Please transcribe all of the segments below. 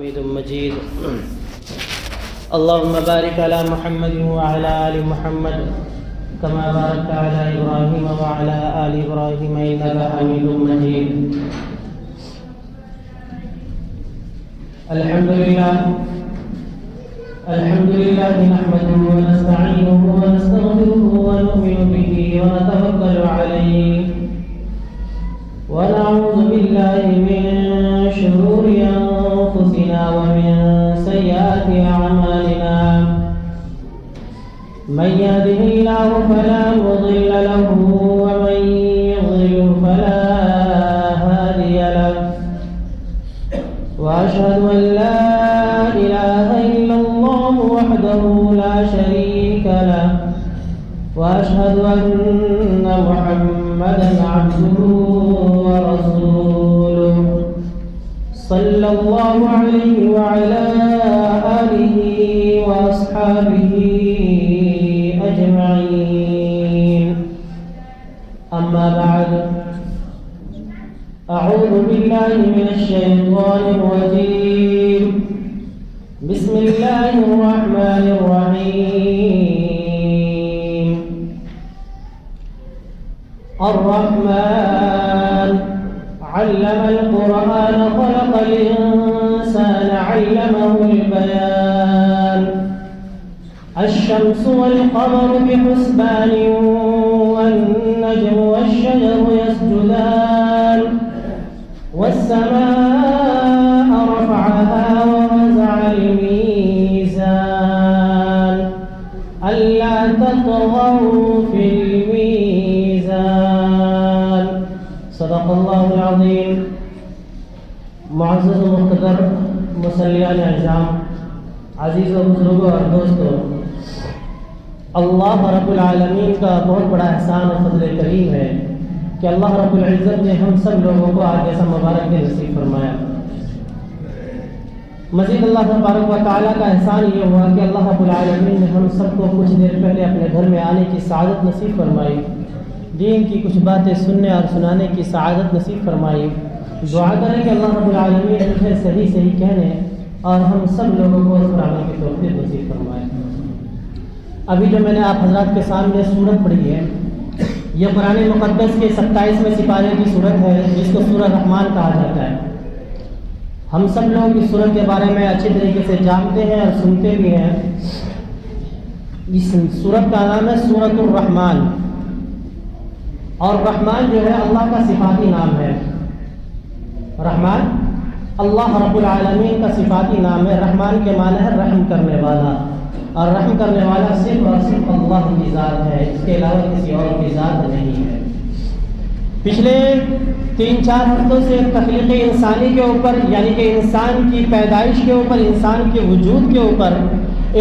حميد مجيد. اللهم بارك على محمد وعلى آل محمد كما باركت على إبراهيم وعلى آل إبراهيم إنك حميد مجيد. الحمد لله نحمده ونستعينه ونستغفره ونؤمن به ونتوكل عليه ونعوذ بالله من شرور أنفسنا ومن سيئات أعمالنا. من يهده الله فلا مضل له ومن يضلل فلا هادي له. وأشهد أن لا إله إلا الله وحده لا شريك له وأشهد أن محمدا عبده ورسوله صلى الله عليه وعلى آله وأصحابه أجمعين. أما بعد، أعوذ بالله من الشيطان الرجيم. بسم الله الرحمن الرحيم. الرحمن علم القرآن خلق الإنسان علمه البيان. الشمس والقمر بحسبان والنجم والشجر يسجدان. والسماء رفعها ووزع الميزان ألا تطغوا في الميزان. صدق الله العظيم. معزز و مقتدر مصلیان اعظام، عزیز و بزرگوں اور دوستوں، اللہ رب العالمین کا بہت بڑا احسان و فضل کریم ہے کہ اللہ رب العزت نے ہم سب لوگوں کو آج ایسا مبارک دن نصیب فرمایا. مزید اللہ تبارک و تعالیٰ کا احسان یہ ہوا کہ اللہ رب العالمین نے ہم سب کو کچھ دیر پہلے اپنے گھر میں آنے کی سعادت نصیب فرمائی، دین کی کچھ باتیں سننے اور سنانے کی سعادت نصیب فرمائی. دعا کریں کہ اللہ رب العالمین مجھے صحیح کہنے اور ہم سب لوگوں کو اس پر عمل کی توفیق نصیب فرمائے. ابھی جو میں نے آپ حضرات کے سامنے سورت پڑھی ہے، یہ قرآن مقدس کے 27ویں سپارے کی سورت ہے جس کو سورہ رحمان کہا جاتا ہے. ہم سب لوگ اس سورت کے بارے میں اچھی طریقے سے جانتے ہیں اور سنتے بھی ہیں. اس سورت کا نام ہے سورۃ الرحمان، اور رحمان جو ہے اللہ کا صفاتی نام ہے. رحمان اللہ رب العالمین کا صفاتی نام ہے. رحمان کے معنی ہے رحم کرنے والا، اور رحم کرنے والا صرف اور صرف اللہ کی ذات ہے، اس کے علاوہ کسی اور کی ذات نہیں ہے. پچھلے 3-4 ہفتوں سے تخلیق انسانی کے اوپر، یعنی کہ انسان کی پیدائش کے اوپر، انسان کے وجود کے اوپر،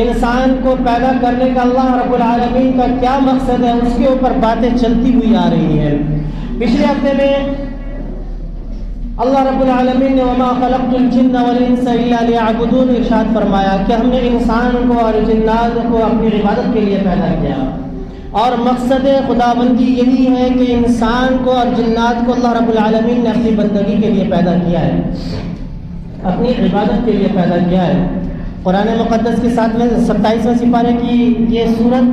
انسان کو پیدا کرنے کا اللہ رب العالمین کا کیا مقصد ہے، اس کے اوپر باتیں چلتی ہوئی آ رہی ہیں. پچھلے ہفتے میں اللہ رب العالمین نے وما خلقت الجن والانس الا لیعبدون ارشاد فرمایا کہ ہم نے انسان کو اور جنات کو اپنی عبادت کے لیے پیدا کیا، اور مقصد خداوندی یہی ہے کہ انسان کو اور جنات کو اللہ رب العالمین نے اپنی بندگی کے لیے پیدا کیا ہے، اپنی عبادت کے لیے پیدا کیا ہے. قرآن مقدس کے 27ویں سپارے کی یہ سورت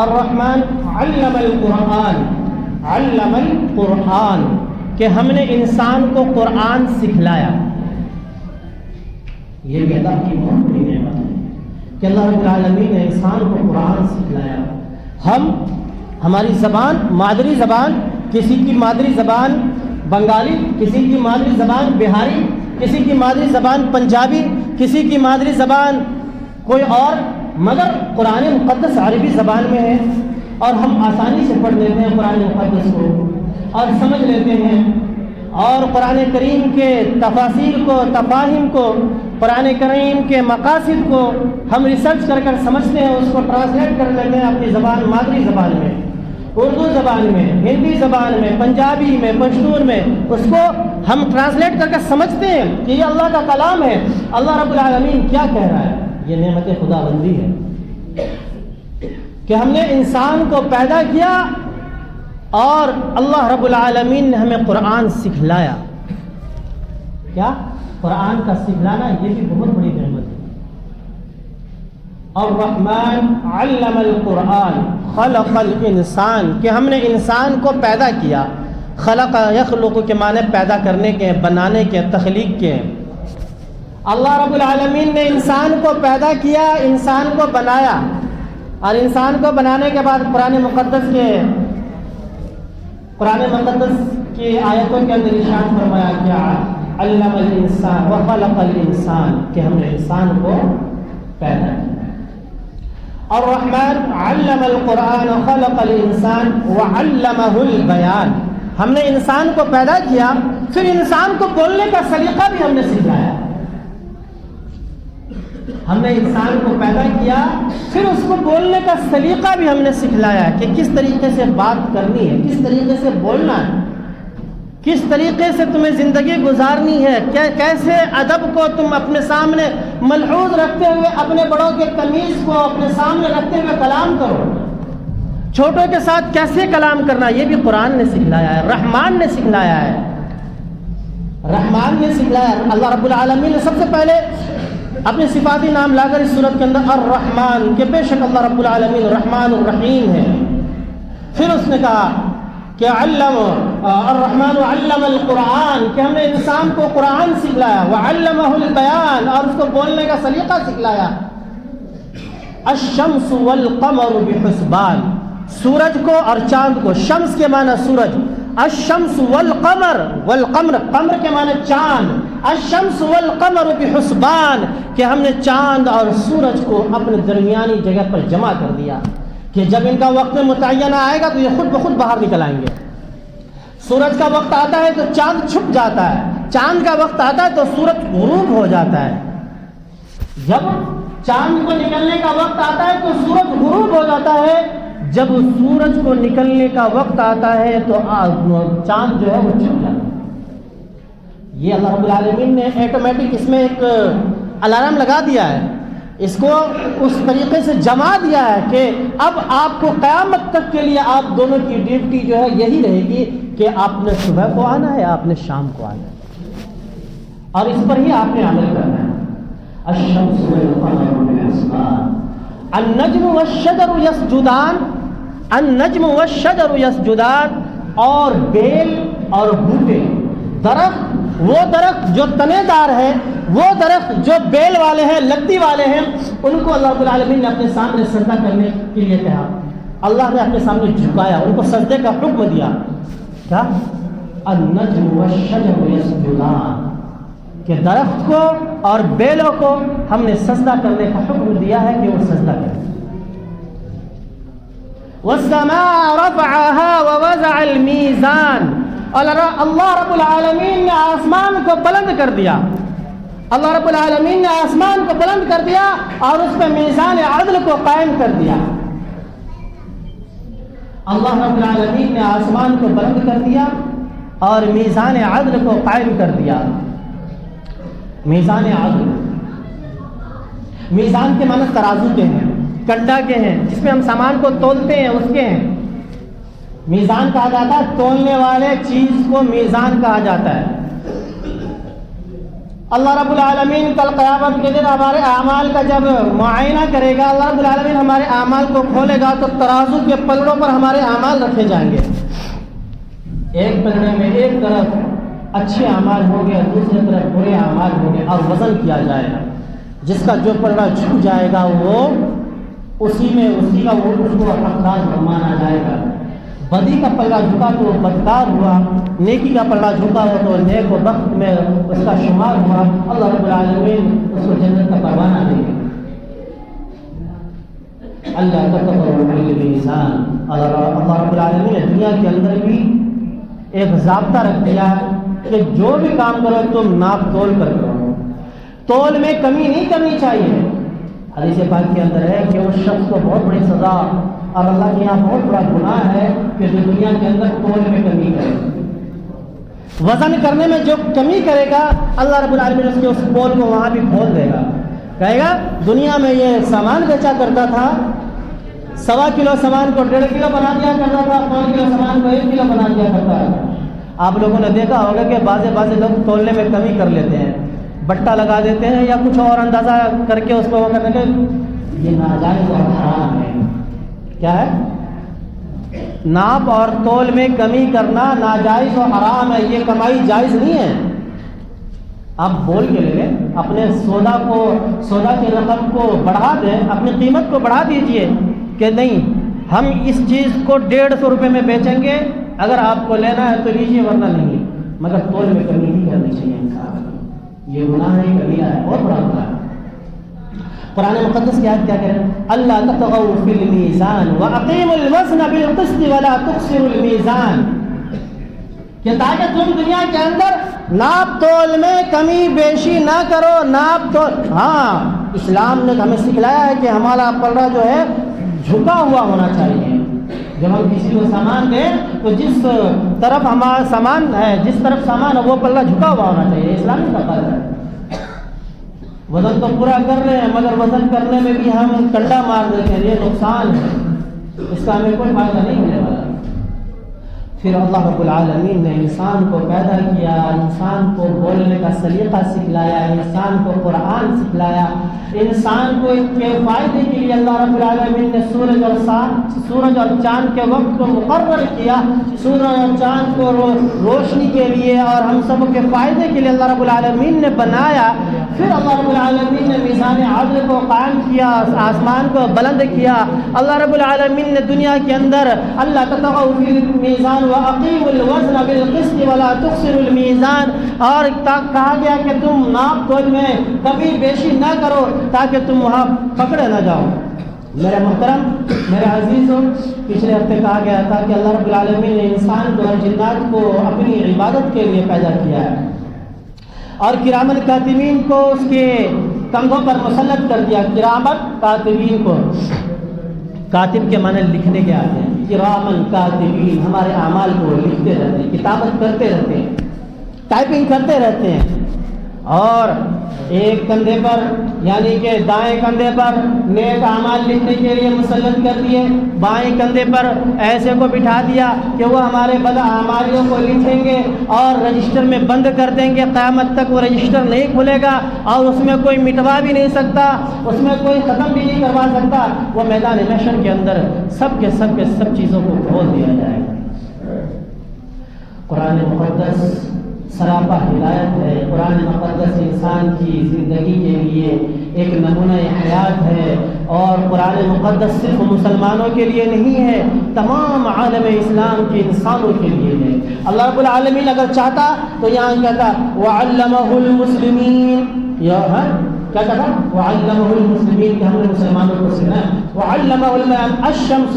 الرحمن علم القرآن کہ ہم نے انسان کو قرآن سکھلایا. یہ بھی اللہ کی بہت بڑی نعمت ہے کہ اللہ رب العالمین نے انسان کو قرآن سکھلایا. ہماری زبان، مادری زبان، کسی کی مادری زبان بنگالی، کسی کی مادری زبان بہاری، کسی کی مادری زبان پنجابی، کسی کی مادری زبان کوئی اور، مگر قرآن مقدس عربی زبان میں ہے، اور ہم آسانی سے پڑھ لیتے ہیں قرآن مقدس کو اور سمجھ لیتے ہیں. اور قرآن کریم کے تفاسیر کو، تفاہیم کو، قرآن کریم کے مقاصد کو ہم ریسرچ کر سمجھتے ہیں، اس کو ٹرانسلیٹ کر لیتے ہیں اپنی زبان، مادری زبان میں، اردو زبان میں، ہندی زبان میں، پنجابی میں، پشتون میں. اس کو ہم ٹرانسلیٹ کر کے سمجھتے ہیں کہ یہ اللہ کا کلام ہے، اللہ رب العالمین کیا کہہ رہا ہے. یہ نعمت خداوندی ہے کہ ہم نے انسان کو پیدا کیا اور اللہ رب العالمین نے ہمیں قرآن سکھلایا. کیا قرآن کا سکھلانا یہ بھی بہت بڑی نعمت ہے. الرحمن علم القرآن خلق الانسان کہ ہم نے انسان کو پیدا کیا. خلق یخلق کے معنی پیدا کرنے کے ہیں، بنانے کے ہیں، تخلیق کے ہیں. اللہ رب العالمین نے انسان کو پیدا کیا، انسان کو بنایا، اور انسان کو بنانے کے بعد قرآن مقدس کی آیتوں کے اندر ارشاد فرمایا کیا علم الانسان وخلق الانسان کہ ہم نے انسان کو پیدا کیا. الرحمن علم القرآن خلق الانسان وعلمہ البیان ہم نے انسان کو پیدا کیا، پھر انسان کو بولنے کا سلیقہ بھی ہم نے سکھلایا. ہم نے انسان کو پیدا کیا، پھر اس کو بولنے کا سلیقہ بھی ہم نے سکھلایا کہ کس طریقے سے بات کرنی ہے، کس طریقے سے بولنا ہے، کس طریقے سے تمہیں زندگی گزارنی ہے، کیسے ادب کو تم اپنے سامنے ملحوظ رکھتے ہوئے اپنے بڑوں کے تمیز کو اپنے سامنے رکھتے ہوئے کلام کرو، چھوٹوں کے ساتھ کیسے کلام کرنا، یہ بھی قرآن نے سکھلایا ہے، رحمان نے سکھلایا ہے. رحمان نے سکھلایا. اللہ رب العالمین نے سب سے پہلے اپنے صفاتی نام لا کر اس صورت کے اندر الرحمن کہ بے شک اللہ رب العالمین رحمان الرحیم ہے. پھر اس نے کہا کہ الرحمن علم القرآن کہ ہم نے انسان کو قرآن سکھلایا، وعلمہ البیان اور اس کو بولنے کا سلیقہ سکھلایا. الشمس والقمر بحسبان سورج کو اور چاند کو، شمس کے معنی سورج، الشمس والقمر، والقمر قمر کے معنی چاند، الشمس والقمر بحسبان کہ ہم نے چاند اور سورج کو اپنے درمیانی جگہ پر جمع کر دیا کہ جب ان کا وقت متعینہ آئے گا تو یہ خود بخود باہر نکل آئیں گے. سورج کا وقت آتا ہے تو چاند چھپ جاتا ہے، چاند کا وقت آتا ہے تو سورج غروب ہو جاتا ہے. جب چاند کو نکلنے کا وقت آتا ہے تو سورج غروب ہو جاتا ہے، جب سورج کو نکلنے کا وقت آتا ہے تو چاند جو ہے وہ چھپ جاتا ہے. یہ اللہ رب العالمین نے ایٹومیٹک اس میں ایک الارم لگا دیا ہے، اس کو اس طریقے سے جما دیا ہے کہ اب آپ کو قیامت تک کے لیے آپ دونوں کی ڈیوٹی جو ہے یہی رہے گی کہ آپ نے صبح کو آنا ہے، آپ نے شام کو آنا ہے، اور اس پر ہی آپ نے عمل کرنا ہے. الشمس والقمر بحسبان النجم والشجر یسجدان النجم والشجر یسجدان اور بیل اور بوٹے، درخت، وہ درخت جو تنے دار ہے، وہ درخت جو بیل والے ہیں، لتی والے ہیں، ان کو اللہ رب العالمین نے اپنے سامنے سجدہ کرنے کے لیے کہا. اللہ نے اپنے سامنے جھکایا، ان کو سجدے کا حکم دیا. کیا النجم والشجر یسجدان کہ درخت کو اور بیلوں کو ہم نے سجدہ کرنے کا حکم دیا ہے کہ وہ سجدہ کریں. والسماء رفعها ووضع الميزان اللہ رب العالمین نے آسمان کو بلند کر دیا. اللہ رب العالمین نے آسمان کو بلند کر دیا اور اس پہ میزان عدل کو قائم کر دیا. اللہ رب العالمین نے آسمان کو بلند کر دیا اور میزان عدل کو قائم کر دیا. میزان عدل، میزان کے معنی ترازو کے ہیں، کنڈا کے ہیں، جس میں ہم سامان کو تولتے ہیں اس کے ہیں. میزان کہا جاتا ہے تولنے والے چیز کو میزان کہا جاتا ہے. اللہ رب العالمین کل قیامت کے دن ہمارے اعمال کا جب معائنہ کرے گا، اللہ رب العالمین ہمارے اعمال کو کھولے گا تو ترازو کے پلڑوں پر ہمارے اعمال رکھے جائیں گے. ایک پلڑے میں ایک طرف اچھے اعمال ہوں گے، دوسری طرف برے اعمال ہوں گے، اور وزن کیا جائے گا. جس کا جو پلڑا جھک جائے گا وہ اسی کا وہ اس کو حقدار مانا جائے گا. بدی کا پلڑا جھکا تو بدکار ہوا، نیکی کا پلڑا جھکا ہوا تو نیک و بخت میں اس کا شمار ہوا. اللہ رب العالمین اس کو جنت کا پروانہ دے گا. اللہ رب العالمین نے دنیا کے اندر بھی ایک ضابطہ رکھ دیا ہے کہ جو بھی کام کرو تم ناپ تول کر کرو، تول میں کمی نہیں کرنی چاہیے. حدیث پاک کے اندر ہے کہ اس شخص کو بہت بڑی سزا اور اللہ کے یہاں بہت بڑا گناہ ہے کہ جو دنیا کے اندر تول میں کمی کرے. وزن کرنے میں جو کمی کرے گا اللہ رب العالمین اس کے اس پول کو وہاں بھی کھول دے گا. کہے گا دنیا میں یہ سامان بیچا کرتا تھا، 1.25 کلو سامان کو 1.5 کلو بنا دیا کرتا تھا، 5 کلو سامان کو 1 کلو بنا دیا کرتا ہے. آپ لوگوں نے دیکھا ہوگا کہ بعض لوگ تولنے میں کمی کر لیتے ہیں. بٹا لگا دیتے ہیں یا کچھ اور اندازہ کر کے اس کو وہ کرنے کے، یہ ناجائز اور حرام ہے۔ کیا ہے؟ ناپ اور تول میں کمی کرنا ناجائز اور حرام ہے، یہ کمائی جائز نہیں ہے۔ آپ بول کے لے لیں، اپنے سودا کی رقم کو بڑھا دیں، اپنی قیمت کو بڑھا دیجئے کہ نہیں ہم اس چیز کو 150 روپے میں بیچیں گے، اگر آپ کو لینا ہے تو لیجیے ورنہ نہیں، مگر تول میں کمی نہیں کرنی چاہیے انسان۔ یہ گناہ ہے، کبیرہ ہے، بہت بڑا گناہ ہے۔ قرآن مقدس کی آیت کیا کہہ رہے ہیں؟ اللہ تطغوا فی المیزان واقیموا الوزن بالقسط ولا تخسروا المیزان، کہ تاکہ تم دنیا کے اندر ناپ تول میں کمی بیشی نہ کرو۔ ناپ تول، ہاں اسلام نے ہمیں سکھلایا ہے کہ ہمارا پلڑا جو ہے جھکا ہوا ہونا چاہیے۔ جب ہم کسی کو سامان دیں تو جس طرف ہمارا سامان ہے، جس طرف سامان ہے وہ پلڑا جھکا ہوا ہونا چاہیے، اسلامی تقاضا ہے۔ وزن تو پورا کر رہے ہیں مگر وزن کرنے میں بھی ہم کنڈا مار دیتے ہیں، یہ نقصان ہے، اس کا ہمیں کوئی فائدہ نہیں ہونے والا۔ پھر اللہ رب العالمین نے انسان کو پیدا کیا، انسان کو بولنے کا سلیقہ سکھلایا، انسان کو قرآن سکھلایا، انسان کو کے فائدے کے لیے اللہ رب العالمین نے سورج اور چاند کے وقت کو مقرر کیا، سورج اور چاند کو روشنی کے لیے اور ہم سب کے فائدے کے لیے اللہ رب العالمین نے بنایا۔ پھر اللہ رب العالمین نے میزان عدل کو قائم کیا، آسمان کو بلند کیا۔ اللہ رب العالمین نے دنیا کے اندر اللہ تطغوا فی المیزان واقیموا الوزن بالقسط ولا تخسروا المیزان، اور کہا گیا کہ تم ناپ تول میں کمی بیشی نہ کرو تاکہ تم وہاں پکڑے نہ جاؤ۔ میرے محترم، میرے عزیزوں، پچھلے ہفتے کہا گیا تھا کہ اللہ رب العالمین نے انسان کو اور جنات کو اپنی عبادت کے لیے پیدا کیا ہے، اور کرامن کاتبین کو اس کے کندھوں پر مسلط کر دیا۔ کرامن کاتبین کو، کاتب کے معنی لکھنے کے آتے ہیں، کرامن کاتبین ہمارے اعمال کو لکھتے رہتے ہیں، کتابت کرتے رہتے ہیں، ٹائپنگ کرتے رہتے ہیں۔ اور ایک کندھے پر یعنی کہ دائیں کندھے پر نیک اعمال لکھنے کے لیے مسلط کر دیے، بائیں کندھے پر ایسے کو بٹھا دیا کہ وہ ہمارے بد اعمالیوں کو لکھیں گے اور رجسٹر میں بند کر دیں گے، قیامت تک وہ رجسٹر نہیں کھلے گا اور اس میں کوئی مٹوا بھی نہیں سکتا، اس میں کوئی ختم بھی نہیں کروا سکتا۔ وہ میدان محشر کے اندر سب چیزوں کو کھول دیا جائے گا۔ قرآن مقدس سراپا ہدایت ہے، قرآن مقدس انسان کی زندگی کے لیے ایک نمونہ حیات ہے، اور قرآن مقدس صرف مسلمانوں کے لیے نہیں ہے، تمام عالم اسلام کے انسانوں کے لیے ہے۔ اللہ رب العالمین اگر چاہتا تو یہاں کہتا وَعَلَّمَهُ الْمُسْلِمِينَ، کیا کہتا؟ وَعَلَّمَهُ الْمُسْلِمِينَ، کہ ہم نے مسلمانوں کو سکھایا۔ وَعَلَّمَهُ الشَّمْسَ،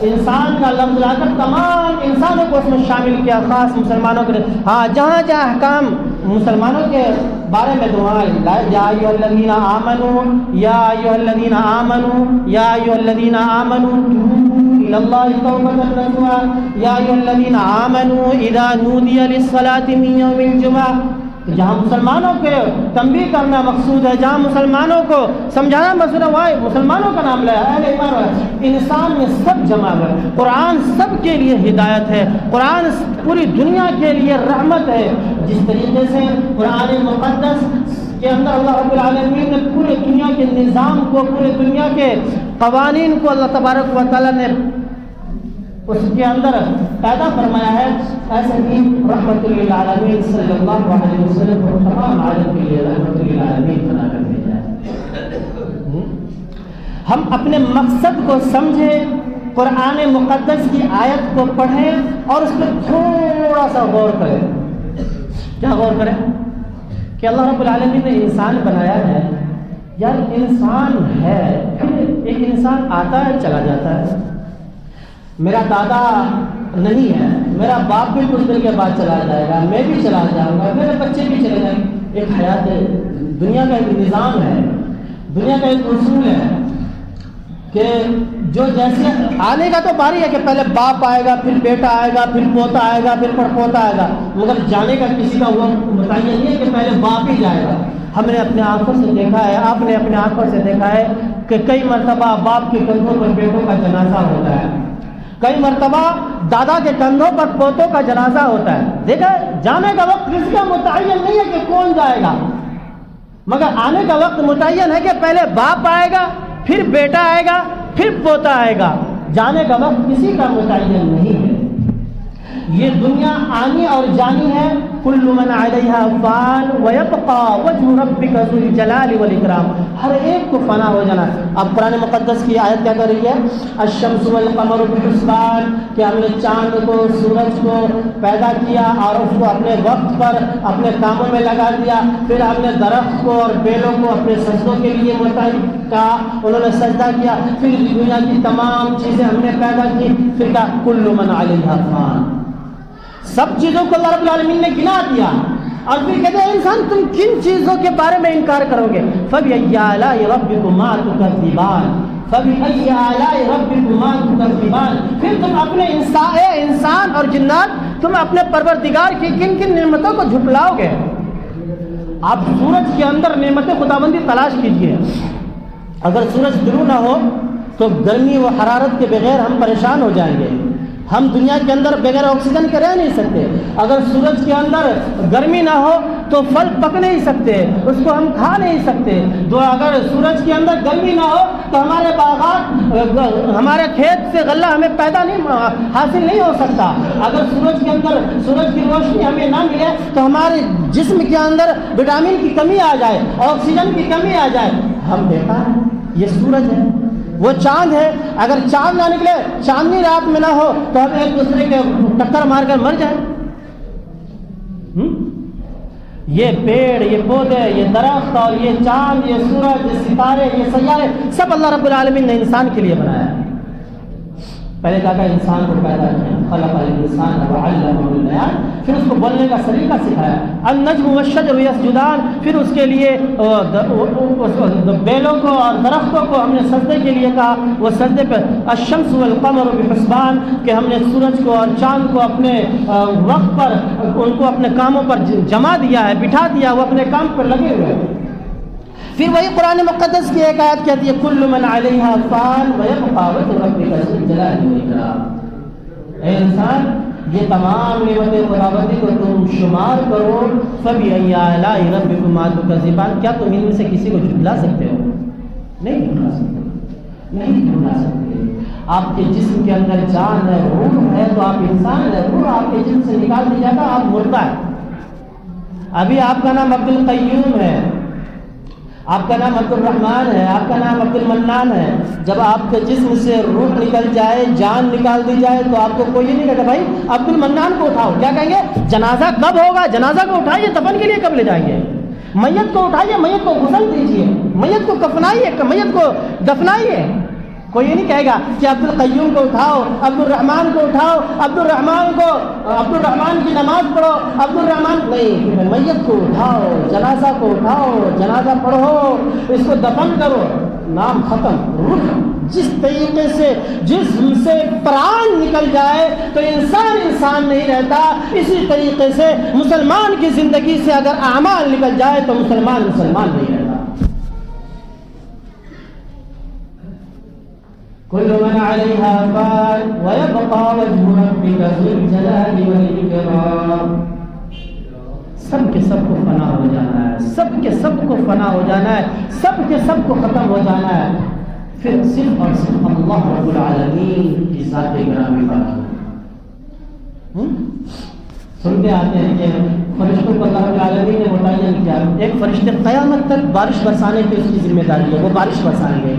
انسان کا لفظ لا کر تمام انسانوں کو اس میں شامل کیا، خاص مسلمانوں کے لیے۔ ہاں جہاں جہاں احکام مسلمانوں کے بارے میں دعائیں لائے، یا ایھا الذین آمنوا، یا ایھا الذین آمنوا، یا ایھا الذین آمنوا توبوا الی اللہ توبۃ نصوحا، یا ایھا الذین آمنوا اذا نودی للصلاۃ من یوم الجمعہ۔ جہاں مسلمانوں کے تنبیہ کرنا مقصود ہے، جہاں مسلمانوں کو سمجھانا مقصود ہے، وہاں مسلمانوں کا نام لیا اہل ایمان ہے۔ انسان میں سب جمع ہے، قرآن سب کے لیے ہدایت ہے، قرآن پوری دنیا کے لیے رحمت ہے۔ جس طریقے سے قرآن مقدس کے اندر اللہ رب العالمین نے پورے دنیا کے نظام کو، پورے دنیا کے قوانین کو اللہ تبارک و تعالیٰ نے اس کے اندر پیدا فرمایا ہے، ایسے ہی رحمت للعالمین صلی اللہ علیہ وسلم کو تمام عالم کے لیے رحمت للعالمین بنا کر بھیجا ہے۔ ہم اپنے مقصد کو سمجھیں، قرآن مقدس کی آیت کو پڑھیں اور اس پہ تھوڑا سا غور کریں۔ کیا غور کریں؟ کہ اللہ رب العالمین نے انسان بنایا ہے، یار انسان ہے، پھر ایک انسان آتا ہے چلا جاتا ہے۔ میرا دادا نہیں ہے، میرا باپ بھی کچھ دن کے بعد چلا جائے گا، میں بھی چلا جاؤں گا، میرے بچے بھی چلے جائیں گے۔ ایک حیات ہے، دنیا کا ایک نظام ہے، دنیا کا ایک اصول ہے کہ جو جیسے آنے کا تو باری ہے کہ پہلے باپ آئے گا، پھر بیٹا آئے گا، پھر پوتا آئے گا، پھر پڑپوتا آئے گا، مگر جانے کا کسی کا وہ متعین نہیں ہے کہ پہلے باپ ہی جائے گا۔ ہم نے اپنے آنکھوں سے دیکھا ہے، آپ نے اپنے آنکھوں سے دیکھا ہے کہ کئی مرتبہ باپ کے کندھوں پر بیٹوں کا جنازہ ہوتا ہے، کئی مرتبہ دادا کے کندھوں پر پوتوں کا جنازہ ہوتا ہے۔ دیکھا جانے کا وقت کسی کا متعین نہیں ہے کہ کون جائے گا، مگر آنے کا وقت متعین ہے کہ پہلے باپ آئے گا، پھر بیٹا آئے گا، پھر پوتا آئے گا، جانے کا وقت کسی کا متعین نہیں ہے۔ یہ دنیا آنی اور جانی ہے، کل من علیہا فان ویبقى وجہ ربک ذو الجلال والاکرام، ہر ایک کو فنا ہو جانا۔ اب قرآن مقدس کی آیت کیا کر رہی ہے؟ الشمس والقمر بحسبان، کہ ہم نے چاند کو سورج کو پیدا کیا اور اس کو اپنے وقت پر اپنے کاموں میں لگا دیا، پھر ہم نے درخت کو اور بیلوں کو اپنے سجدوں کے لیے متعین کہا، انہوں نے سجدہ کیا، پھر دنیا کی تمام چیزیں ہم نے پیدا کی، پھر کہا کل من علیہا فان، سب چیزوں کو اللہ رب العالمین نے گنا دیا، اور پھر کہتے ہیں انسان تم کن چیزوں کے بارے میں انکار کرو گے؟ فَبِأَيِّ آلَاءِ رَبِّكُمَا تُكَذِّبَانِ، فَبِأَيِّ آلَاءِ رَبِّكُمَا تُكَذِّبَانِ، پھر تم اپنے انسان اور جنات، تم اپنے پروردگار کی کن کن نعمتوں کو جھٹلاؤ گے؟ آپ سورج کے اندر نعمت خداوندی تلاش کیجئے، اگر سورج طلوع نہ ہو تو گرمی و حرارت کے بغیر ہم پریشان ہو جائیں گے، ہم دنیا کے اندر بغیر آکسیجن کے رہ نہیں سکتے، اگر سورج کے اندر گرمی نہ ہو تو پھل پک نہیں سکتے، اس کو ہم کھا نہیں سکتے، تو اگر سورج کے اندر گرمی نہ ہو تو ہمارے باغات، ہمارے کھیت سے غلہ ہمیں پیدا نہیں حاصل نہیں ہو سکتا، اگر سورج کے اندر سورج کی روشنی ہمیں نہ ملے تو ہمارے جسم کے اندر وٹامن کی کمی آ جائے، آکسیجن کی کمی آ جائے، ہم بیکار ہیں۔ یہ سورج ہے، وہ چاند ہے، اگر چاند نہ نکلے، چاندنی رات میں نہ ہو تو ہم ایک دوسرے کے ٹکر مار کر مر جائیں۔ یہ پیڑ، یہ پودے، یہ درخت اور یہ چاند، یہ سورج، یہ ستارے، یہ سیارے، سب اللہ رب العالمین نے انسان کے لیے بنایا ہے۔ پہلے کہا کہ انسان کو پیدا کیا، خلق الانسان وعلمہ البیان، پھر اس کو بولنے کا سلیقہ سکھایا، النجم والشجر یسجدان، پھر اس کے لیے بیلوں کو اور درختوں کو ہم نے سجدے کے لیے کہا، وہ سجدے پہ، الشمس والقمر بحسبان، کہ ہم نے سورج کو اور چاند کو اپنے وقت پر ان کو اپنے کاموں پر جما دیا ہے، بٹھا دیا، وہ اپنے کام پر لگے ہوئے ہیں۔ پھر وہی قرآن مقدس کی ایک آیت کہتی ہے کل من علیہا فان ویبقى وجہ ربک ذو الجلال والاکرام، اے انسان یہ تمام نعمتیں خداوندی کو تم شمار کرو، فَبِأَيِّ آلَاءِ رَبِّكُمَا تُكَذِّبَانِ، کیا تم ان میں سے کسی کو جھٹلا سکتے ہو؟ نہیں جھٹلا سکتے، نہیں جھٹلا سکتے۔ آپ کے جسم کے اندر جان ہے، روح ہے، تو آپ انسان ہے، روح آپ کے جسم سے نکال دی جاتا، آپ مردہ ہے۔ ابھی آپ کا نام عبد القیوم ہے، آپ کا نام عبد الرحمن ہے، آپ کا نام عبد المنان ہے، جب آپ کے جسم سے روح نکل جائے، جان نکال دی جائے، تو آپ کو کوئی نہیں کہتا بھائی عبد المنان کو اٹھاؤ، کیا کہیں گے؟ جنازہ کب ہوگا؟ جنازہ کو اٹھائیے، دفن کے لیے کب لے جائیں گے؟ میت کو اٹھائیے، میت کو غسل دیجیے، میت کو کفنائیے، میت کو دفنائیے۔ کوئی یہ نہیں کہے گا کہ عبد القیوم کو اٹھاؤ، عبد الرحمن کو اٹھاؤ، عبد الرحمن کی نماز پڑھو، عبد الرحمن نہیں، میت کو اٹھاؤ، جنازہ کو اٹھاؤ، جنازہ پڑھو، اس کو دفن کرو، نام ختم۔ روح جس طریقے سے جسم سے پران نکل جائے تو انسان نہیں رہتا، اسی طریقے سے مسلمان کی زندگی سے اگر اعمال نکل جائے تو مسلمان نہیں رہتا۔ كل من عليها فان ويبقى وجه ربك ذو الجلال والإكرام، سب کے سب کو فنا ہو جانا ہے، سب کے سب کو فنا ہو جانا ہے، سب کے سب کو ختم ہو جانا ہے، پھر صرف اور صرف اللہ رب العالمین کی ذات گرامی باقی۔ سنتے آتے ہیں کہ فرشتوں کو اللہ رب العالمین نے متعین کیا، ایک فرشتے قیامت تک بارش برسانے کی اس کی ذمہ داری ہے، وہ بارش برسائیں گے۔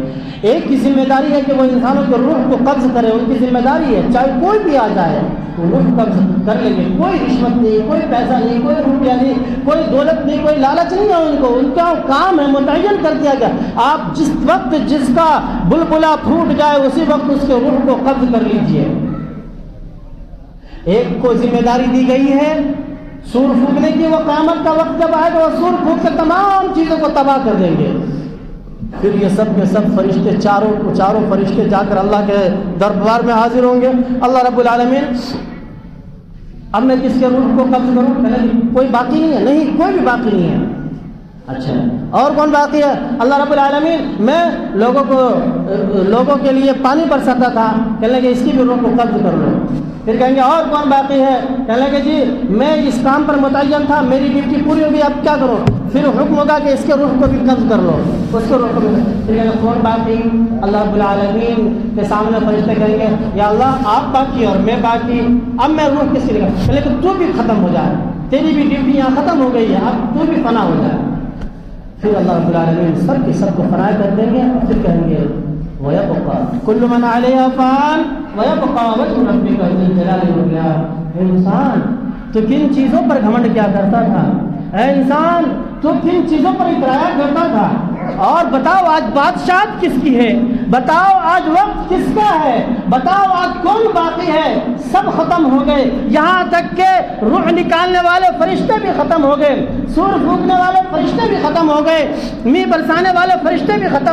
ایک کی ذمہ داری ہے کہ وہ انسانوں کے روح کو قبض کرے، ان کی ذمہ داری ہے، چاہے کوئی بھی آ جائے وہ روح قبض کر لیں گے، کوئی رشوت نہیں، کوئی پیسہ نہیں، کوئی روپیہ نہیں، کوئی دولت نہیں، کوئی لالچ نہیں ہے ان کو، ان کا کام ہے، متعین کر دیا گیا، آپ جس وقت جس کا بلبلا پھوٹ جائے اسی وقت اس کے روح کو قبض کر لیجئے۔ ایک کو ذمہ داری دی گئی ہے سور پھونکنے کی، وہ قیامت کا وقت جب آئے تو وہ سور پھونک کے تمام چیزوں کو تباہ کر دیں گے۔ پھر یہ سب کے سب فرشتے چاروں فرشتے جا کر اللہ کے دربار میں حاضر ہوں گے۔ اللہ رب العالمین اب میں کس کے روح کو قبض کروں؟ کوئی باقی نہیں ہے، نہیں کوئی بھی باقی نہیں ہے۔ اچھا اور کون باقی ہے؟ اللہ رب العالمین میں لوگوں کے لیے پانی برساتا تھا، کہنے لگے اس کی بھی روح کو قبض کر لو۔ پھر کہیں گے اور کون باقی ہے؟ کہنے لگے جی میں اس کام پر متعین تھا، میری ڈیوٹی پوری ہوگی، اب کیا کرو؟ پھر حکم ہوگا کہ اس کے روح کو بھی قبض کر لو، اس کے روح کو بھی۔ پھر کہیں گے کون باقی؟ اللہ رب العالمین کے سامنے فرشتے کہیں گے یا اللہ آپ باقی اور میں باقی، اب میں روح کس کی لگا؟ لیکن تو بھی ختم ہو جائے، تیری بھی ڈیوٹی یہاں ختم ہو گئی ہے، اب تو بھی فنا ہو جائے۔ پھر اللہ رب العالمین سب کے سب کو فنا کر دیں گے، اور پھر کہیں گے وَيَبْقَى كُلُّ مَنْ عَلَيْهَا فَانٍ وَيَبْقَى وَجْهُ رَبِّكَ ذُو الْجَلَالِ وَالْإِكْرَامِ۔ انسان تو کن چیزوں پر گھمنڈ کیا کرتا تھا؟ اے انسان تو کن چیزوں پر اترایا کرتا تھا؟ اور بتاؤ آج بادشاہت کس کی ہے؟ بتاؤ آج وقت کس کا ہے؟ بتاؤ آج کون باقی ہے؟ سب ختم ہو گئے، یہاں تک کہ روح نکالنے والے فرشتے بھی ختم ہو گئے، سور پھونکنے والے فرشتے بھی ختم ہو گئے، می برسانے والے فرشتے بھی ختم